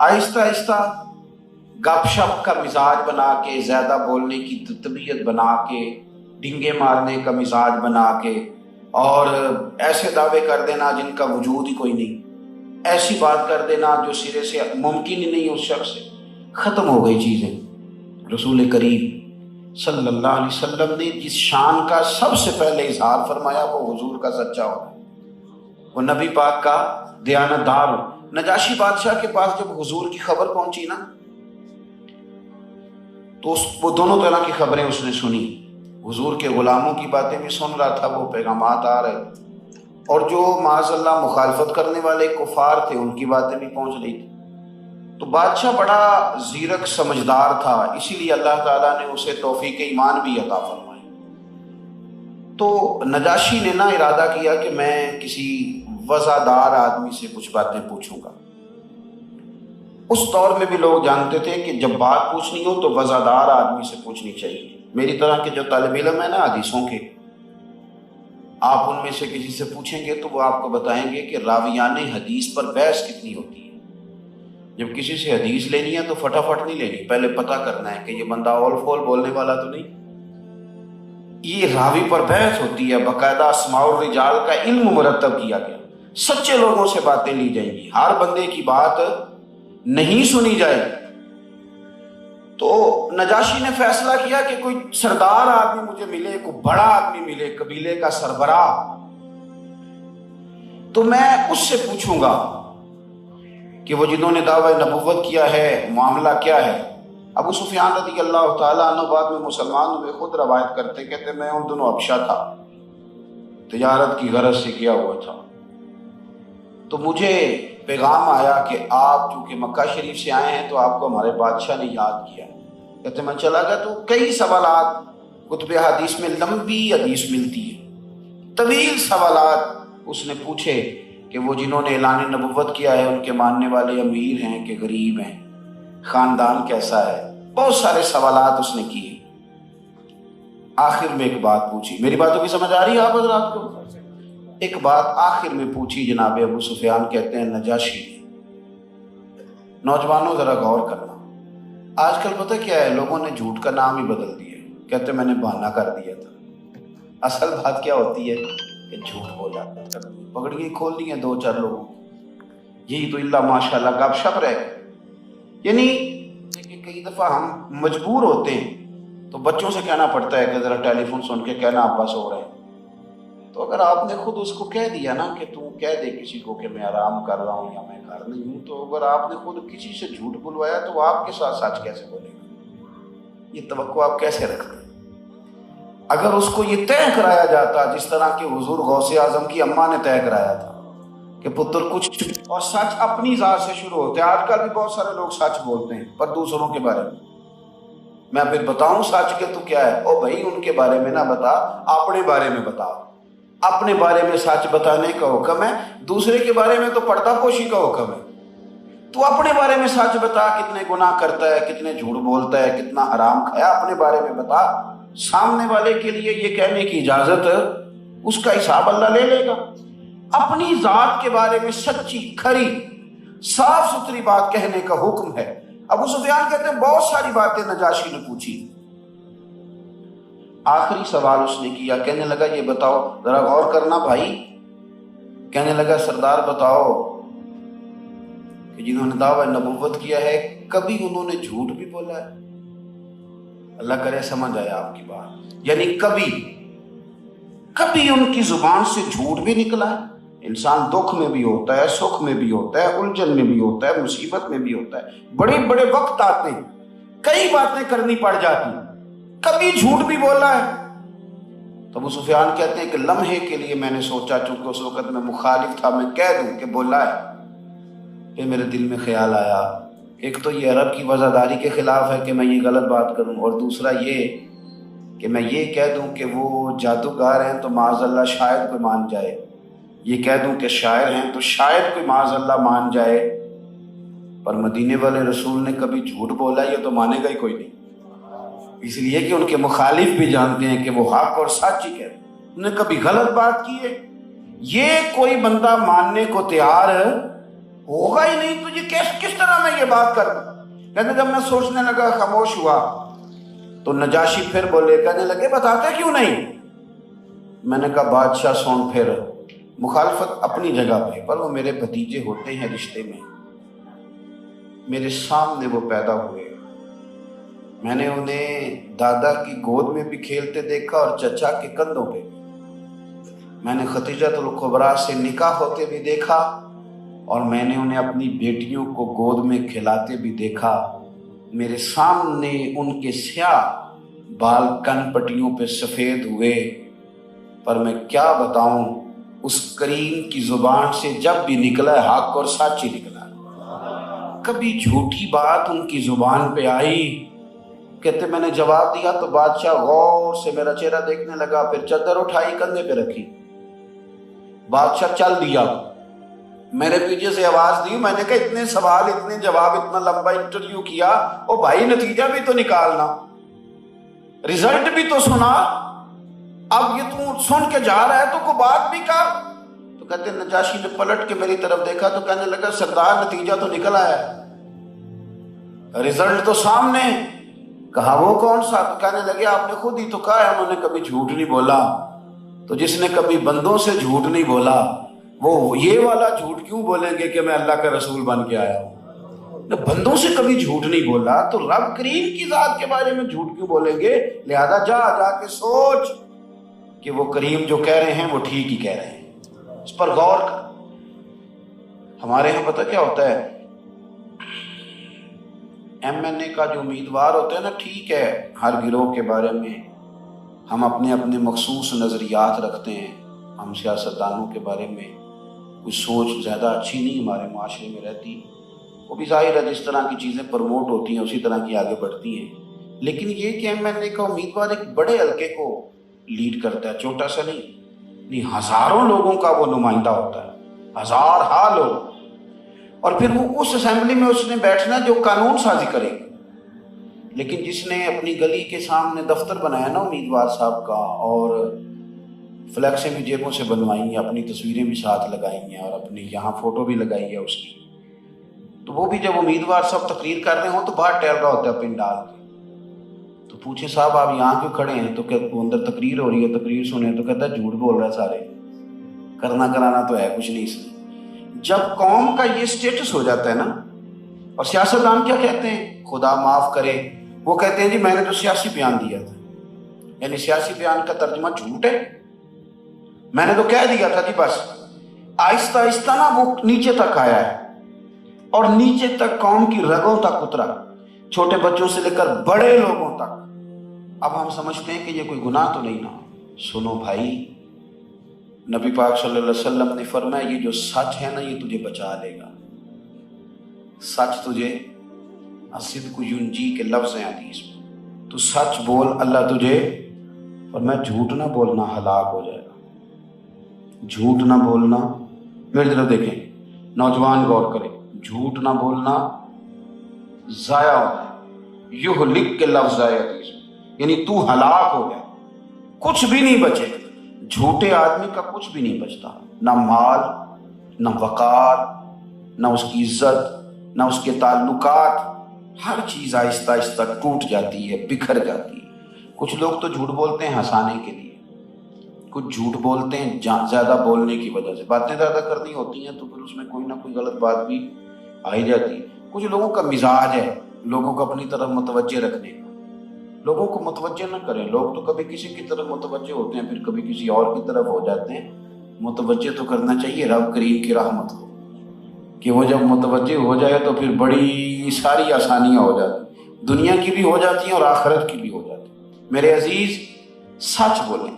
آہستہ آہستہ گپ شپ کا مزاج بنا کے، زیادہ بولنے کی طبیعت بنا کے، ڈنگے مارنے کا مزاج بنا کے، اور ایسے دعوے کر دینا جن کا وجود ہی کوئی نہیں، ایسی بات کر دینا جو سرے سے ممکن ہی نہیں اس شخص سے، ختم ہو گئی چیزیں۔ رسول کریم صلی اللہ علیہ وسلم نے جس شان کا سب سے پہلے اظہار فرمایا وہ حضور کا سچا ہونا، وہ نبی پاک کا دیانتدار ہو۔ نجاشی بادشاہ کے پاس جب حضور کی خبر پہنچی نا، تو وہ دونوں طرح کی خبریں اس نے سنی۔ حضور کے غلاموں کی باتیں بھی سن رہا تھا، وہ پیغامات آ رہے تھے، اور جو معاذ اللہ مخالفت کرنے والے کفار تھے ان کی باتیں بھی پہنچ رہی تھی۔ تو بادشاہ بڑا زیرک سمجھدار تھا، اسی لیے اللہ تعالیٰ نے اسے توفیق ایمان بھی عطا فرمائی۔ تو نجاشی نے نا ارادہ کیا کہ میں کسی وزادار آدمی سے کچھ باتیں پوچھوں گا۔ اس دور میں بھی لوگ جانتے تھے کہ جب بات پوچھنی ہو تو وزادار آدمی سے پوچھنی چاہیے۔ میری طرح کے جو طالب علم ہیں نا حدیثوں کے، آپ ان میں سے کسی سے پوچھیں گے تو وہ آپ کو بتائیں گے کہ راویان حدیث پر بحث کتنی ہوتی ہے۔ جب کسی سے حدیث لینی ہے تو فٹافٹ نہیں لینی، پہلے پتہ کرنا ہے کہ یہ بندہ اول فول بولنے والا تو نہیں۔ یہ راوی پر بحث ہوتی ہے، باقاعدہ اسماء الرجال کا علم مرتب کیا گیا، سچے لوگوں سے باتیں لی جائیں گی، ہر بندے کی بات نہیں سنی جائے گی۔ تو نجاشی نے فیصلہ کیا کہ کوئی سردار آدمی مجھے ملے، کوئی بڑا آدمی ملے، قبیلے کا سربراہ، تو میں اس سے پوچھوں گا کہ وہ جنہوں نے دعوی نبوت کیا ہے معاملہ کیا ہے۔ ابو سفیان رضی اللہ تعالیٰ عنہ بعد میں مسلمان ہوئے، خود روایت کرتے، کہتے میں ان دنوں حبشہ تھا، تجارت کی غرض سے گیا ہوا تھا، تو مجھے پیغام آیا کہ آپ چونکہ مکہ شریف سے آئے ہیں تو آپ کو ہمارے بادشاہ نے یاد کیا۔ کہتے میں چلا گیا تو کئی سوالات، کتب حدیث میں لمبی حدیث ملتی ہے، طویل سوالات اس نے پوچھے کہ وہ جنہوں نے اعلان نبوت کیا ہے ان کے ماننے والے امیر ہیں کہ غریب ہیں، خاندان کیسا ہے، بہت سارے سوالات اس نے کیے۔ آخر میں ایک بات پوچھی، میری باتوں کی سمجھ آ رہی ہے آپ حضرات کو؟ ایک بات آخر میں پوچھی جناب ابو سفیان کہتے ہیں نجاشی نے، نوجوانوں ذرا غور کرنا، آج کل پتہ کیا ہے، لوگوں نے جھوٹ کا نام ہی بدل دیا، کہتے میں نے بہانہ کر دیا تھا۔ اصل بات کیا ہوتی ہے کہ جھوٹ بولا، پگڑیاں کھول لی ہیں دو چار لوگوں، یہی تو اللہ ماشاءاللہ گپ شپ رہے۔ یعنی کئی دفعہ ہم مجبور ہوتے ہیں تو بچوں سے کہنا پڑتا ہے کہ ذرا ٹیلی فون سن کے کہنا ابا سو رہے ہیں۔ تو اگر آپ نے خود اس کو کہہ دیا نا کہ تو کہہ دے کسی کو کہ میں آرام کر رہا ہوں یا میں گھر نہیں ہوں، تو اگر آپ نے خود کسی سے جھوٹ بلوایا تو وہ آپ کے ساتھ سچ کیسے بولے گا؟ یہ توقع آپ کیسے رکھتے ہیں؟ اگر اس کو یہ طے کرایا جاتا جس طرح کہ حضور غوث اعظم کی اماں نے طے کرایا تھا کہ پتر کچھ، اور سچ اپنی ذات سے شروع ہوتے ہیں۔ آج کل بھی بہت سارے لوگ سچ بولتے ہیں پر دوسروں کے بارے میں پھر بتاؤں سچ کہ تو کیا ہے، او بھائی ان کے بارے میں نہ بتا، اپنے بارے میں بتا۔ اپنے بارے میں سچ بتانے کا حکم ہے، دوسرے کے بارے میں تو پردہ پوشی کا حکم ہے۔ تو اپنے بارے میں سچ بتا، کتنے گناہ کرتا ہے، کتنے جھوٹ بولتا ہے، کتنا حرام کھایا، اپنے بارے میں بتا۔ سامنے والے کے لیے یہ کہنے کی اجازت، اس کا حساب اللہ لے لے گا۔ اپنی ذات کے بارے میں سچی کھری صاف ستھری بات کہنے کا حکم ہے۔ ابو سفیان کہتے ہیں بہت ساری باتیں نجاشی نے پوچھی، آخری سوال اس نے کیا، کہنے لگا یہ بتاؤ، ذرا غور کرنا بھائی، کہنے لگا سردار بتاؤ کہ جنہوں نے دعوی نبوت کیا ہے کبھی انہوں نے جھوٹ بھی بولا ہے؟ اللہ کرے سمجھ آیا آپ کی بات، یعنی کبھی ان کی زبان سے جھوٹ بھی نکلا ہے؟ انسان دکھ میں بھی ہوتا ہے، سکھ میں بھی ہوتا ہے، الجھن میں بھی ہوتا ہے، مصیبت میں بھی ہوتا ہے، بڑے بڑے وقت آتے ہیں، کئی باتیں کرنی پڑ جاتی ہیں، کبھی جھوٹ بھی بولا ہے؟ تو ابو سفیان کہتے ہیں کہ لمحے کے لیے میں نے سوچا، چونکہ اس وقت میں مخالف تھا، میں کہہ دوں کہ بولا ہے، پھر میرے دل میں خیال آیا ایک تو یہ عرب کی وزاداری کے خلاف ہے کہ میں یہ غلط بات کروں، اور دوسرا یہ کہ میں یہ کہہ دوں کہ وہ جادوگر ہیں تو معاذ اللہ شاید کوئی مان جائے، یہ کہہ دوں کہ شاعر ہیں تو شاید کوئی معاذ اللہ مان جائے، پر مدینے والے رسول نے کبھی جھوٹ بولا یہ تو مانے گا ہی کوئی نہیں، اس لیے کہ ان کے مخالف بھی جانتے ہیں کہ وہ حق اور سچ ہی کہتے ہیں، انہوں نے کبھی غلط بات کی ہے، یہ کوئی بندہ ماننے کو تیار ہوگا ہی نہیں تجھے کس طرح میں یہ بات کروں؟ کہتے جب میں سوچنے لگا خاموش ہوا تو نجاشی پھر بولے، کہنے لگے بتاتے کیوں نہیں؟ میں نے کہا بادشاہ سن، پھر مخالفت اپنی جگہ پہ، پر وہ میرے بھتیجے ہوتے ہیں رشتے میں، میرے سامنے وہ پیدا ہوئے، میں نے انہیں دادا کی گود میں بھی کھیلتے دیکھا اور چچا کے کندھوں پہ، میں نے ختیجۃ الکبریٰ سے نکاح ہوتے بھی دیکھا، اور میں نے انہیں اپنی بیٹیوں کو گود میں کھلاتے بھی دیکھا، میرے سامنے ان کے سیاہ بال کن پٹیوں پہ سفید ہوئے، پر میں کیا بتاؤں اس کریم کی زبان سے جب بھی نکلا حق اور سچ ہی نکلا، کبھی جھوٹی بات ان کی زبان پہ آئی؟ کہتے میں نے جواب دیا تو بادشاہ غور سے میرا چہرہ دیکھنے لگا، پھر چادر اٹھائی کندھے پہ رکھی، بادشاہ چل دیا، میرے پیچھے سے آواز دی، میں نے کہا اتنے سوال اتنے جواب اتنا لمبا انٹرویو کیا، او بھائی نتیجہ بھی تو نکالنا، رزلٹ بھی تو سنا، اب یہ تو سن کے جا رہا ہے تو کوئی بات بھی کر۔ تو کہتے نجاشی نے پلٹ کے میری طرف دیکھا تو کہنے لگا سردار نتیجہ تو نکل آیا، رزلٹ تو سامنے۔ کہا وہ کون سا؟ تو کہنے لگے آپ نے خود ہی تو کہا ہے انہوں نے کبھی جھوٹ نہیں بولا، تو جس نے کبھی بندوں سے جھوٹ نہیں بولا وہ یہ والا جھوٹ کیوں بولیں گے کہ میں اللہ کا رسول بن کے آیا ہوں؟ بندوں سے کبھی جھوٹ نہیں بولا تو رب کریم کی ذات کے بارے میں جھوٹ کیوں بولیں گے؟ لہذا جا کے سوچ کہ وہ کریم جو کہہ رہے ہیں وہ ٹھیک ہی کہہ رہے ہیں، اس پر غور کر۔ ہمارے ہاں پتہ کیا ہوتا ہے، ایم این اے کا جو امیدوار ہوتا ہے نا، ٹھیک ہے ہر گروہ کے بارے میں ہم اپنے اپنے مخصوص نظریات رکھتے ہیں، ہم سیاستدانوں کے بارے میں کوئی سوچ زیادہ اچھی نہیں ہمارے معاشرے میں رہتی، وہ بھی ظاہر ہے جس طرح کی چیزیں پروموٹ ہوتی ہیں اسی طرح کی آگے بڑھتی ہیں، لیکن یہ کہ ایم این اے کا امیدوار ایک بڑے حلقے کو لیڈ کرتا ہے، چھوٹا سا نہیں، ہزاروں لوگوں کا وہ نمائندہ ہوتا ہے، ہزارہا لوگ، اور پھر وہ اس اسمبلی میں اس نے بیٹھنا جو قانون سازی کرے گا۔ لیکن جس نے اپنی گلی کے سامنے دفتر بنایا نا امیدوار صاحب کا، اور فلیکسیں بھی جیبوں سے بنوائی ہیں، اپنی تصویریں بھی ساتھ لگائی ہیں اور اپنی یہاں فوٹو بھی لگائی ہے اس کی، تو وہ بھی جب امیدوار صاحب تقریر کر رہے ہوں تو باہر ٹہل رہا ہوتا ہے پن ڈال کے، تو پوچھے صاحب آپ یہاں کیوں کھڑے ہیں؟ تو کہ اندر تقریر ہو رہی ہے، تقریر سنے، تو کہتا ہے جھوٹ بول رہا ہے، سارے کرنا کرانا تو ہے کچھ نہیں اس میں۔ جب قوم کا یہ سٹیٹس ہو جاتا ہے نا، اور سیاستدان کیا کہتے ہیں، خدا معاف کرے، وہ کہتے ہیں جی میں نے تو سیاسی بیان دیا تھا، یعنی سیاسی بیان کا ترجمہ جھوٹ ہے، میں نے تو کہہ دیا تھا جی بس۔ آہستہ آہستہ نا وہ نیچے تک آیا ہے، اور نیچے تک قوم کی رگوں تک اترا، چھوٹے بچوں سے لے کر بڑے لوگوں تک۔ اب ہم سمجھتے ہیں کہ یہ کوئی گناہ تو نہیں نا، سنو بھائی، نبی پاک صلی اللہ علیہ وسلم نے فرمایا یہ جو سچ ہے نا یہ تجھے بچا لے گا، سچ تجھے، الصدق ینجی کے لفظ ہیں حدیث میں، تو سچ بول اللہ تجھے، اور میں جھوٹ نہ بولنا ہلاک ہو جائے گا، جھوٹ نہ بولنا، میری طرف دیکھیں نوجوان غور کریں، جھوٹ نہ بولنا ضائع ہوتا ہے، یہلک کے لفظ ہے حدیث میں، یعنی تو ہلاک ہو گیا، کچھ بھی نہیں بچے گا، جھوٹے آدمی کا کچھ بھی نہیں بچتا، نہ مال، نہ وقار، نہ اس کی عزت، نہ اس کے تعلقات، ہر چیز آہستہ آہستہ ٹوٹ جاتی ہے، بکھر جاتی ہے۔ کچھ لوگ تو جھوٹ بولتے ہیں ہنسانے کے لیے، کچھ جھوٹ بولتے ہیں زیادہ بولنے کی وجہ سے، باتیں زیادہ کرنی ہوتی ہیں تو پھر اس میں کوئی نہ کوئی غلط بات بھی آ ہی جاتی ہے۔ کچھ لوگوں کا مزاج ہے لوگوں کو اپنی طرف متوجہ رکھنے کا، لوگوں کو متوجہ نہ کریں، لوگ تو کبھی کسی کی طرف متوجہ ہوتے ہیں پھر کبھی کسی اور کی طرف ہو جاتے ہیں، متوجہ تو کرنا چاہیے رب کریم کی رحمت کو، کہ وہ جب متوجہ ہو جائے تو پھر بڑی ساری آسانیاں ہو جاتی، دنیا کی بھی ہو جاتی ہیں اور آخرت کی بھی ہو جاتی۔ میرے عزیز سچ بولیں،